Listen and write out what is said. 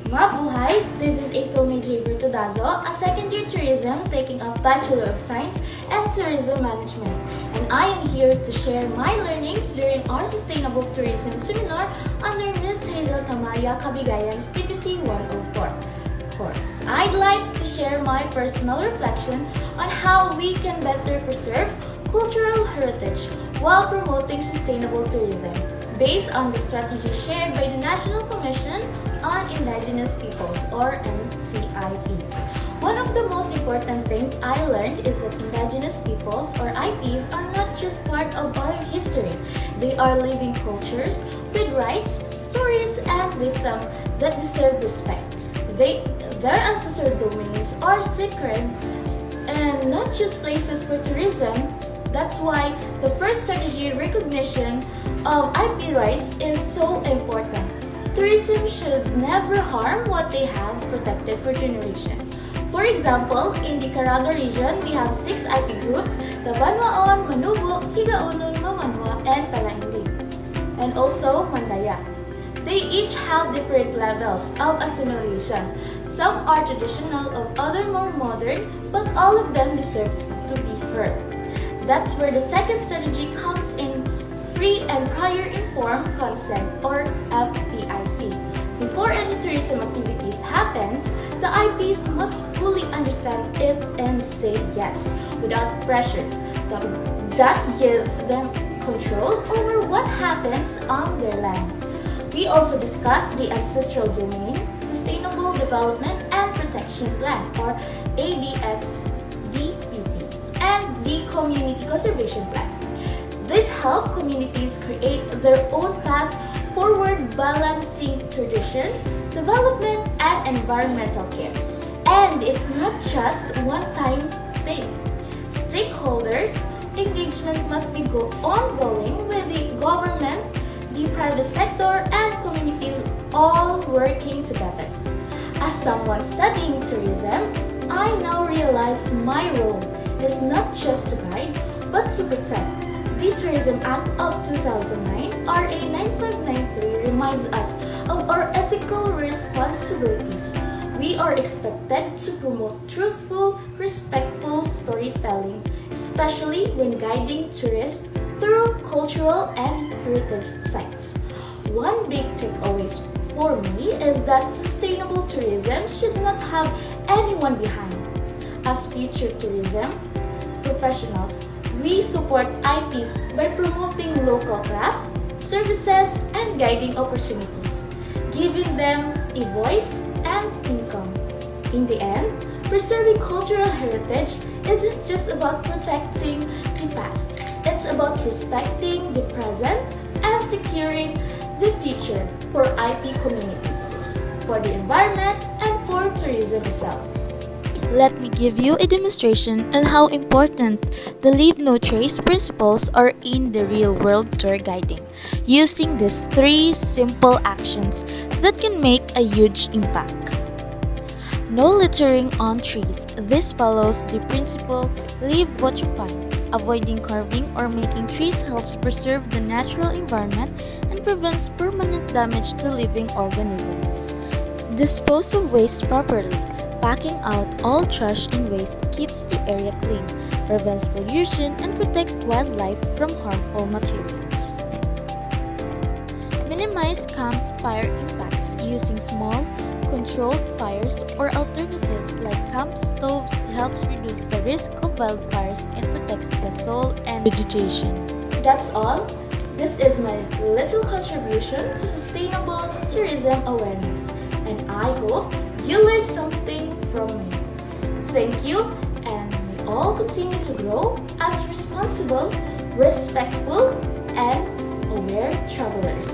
Mabuhay! This is April May J. Bertudazo, a second-year tourism taking up Bachelor of Science and Tourism Management. And I am here to share my learnings during our Sustainable Tourism Seminar under Ms. Hazel Tamaya Kabigayan's TPC 104 course. I'd like to share my personal reflection on how we can better preserve cultural heritage while promoting sustainable tourism, based on the strategy shared by the National Commission on Indigenous Peoples, or NCIP. One of the most important things I learned is that Indigenous Peoples, or IPs, are not just part of our history. They are living cultures with rights, stories, and wisdom that deserve respect. Their ancestral domains are sacred and not just places for tourism. That's why the first strategy recognition of IP rights is so important. Tourism should never harm what they have protected for generations. For example, in the Caraga region, we have 6 IP groups: the Banwaon, Manubo, Higaunun, Mamanwa, and Talaingling, and also Mandaya. They each have different levels of assimilation. Some are traditional, others more modern, but all of them deserve to be heard. That's where the second strategy comes in: free and prior informed consent, or FPIC. Before any tourism activities happens, the IPs must fully understand it and say yes without pressure. That gives them control over what happens on their land. We also discussed the Ancestral Domain, Sustainable Development and Protection Plan, or ADS-DPP, and the Community Conservation Plan. This helps communities create their own path forward, balancing tradition, development, and environmental care. And it's not just one-time thing. Stakeholders' engagement must be ongoing, with the government, the private sector, and communities all working together. As someone studying tourism, I now realize my role is not just to guide, but to protect. The Tourism Act of 2009, RA 9593, reminds us of our ethical responsibilities. We are expected to promote truthful, respectful storytelling, especially when guiding tourists through cultural and heritage sites. One big takeaway for me is that sustainable tourism should not have anyone behind. As future tourism professionals, we support IPs by promoting local crafts, services, and guiding opportunities, giving them a voice and income. In the end, preserving cultural heritage isn't just about protecting the past. It's about respecting the present and securing the future for IP communities, for the environment, and for tourism itself. Let me give you a demonstration on how important the Leave No Trace principles are in the real-world tour guiding, using these 3 simple actions that can make a huge impact. No littering on trees. This follows the principle, leave what you find. Avoiding carving or making trees helps preserve the natural environment and prevents permanent damage to living organisms. Dispose of waste properly. Packing out all trash and waste keeps the area clean, prevents pollution, and protects wildlife from harmful materials. Minimize campfire impacts. Using small, controlled fires or alternatives like camp stoves helps reduce the risk of wildfires and protects the soil and vegetation. That's all. This is my little contribution to sustainable tourism awareness, and I hope you learned something from me. Thank you, and we all continue to grow as responsible, respectful, and aware travelers.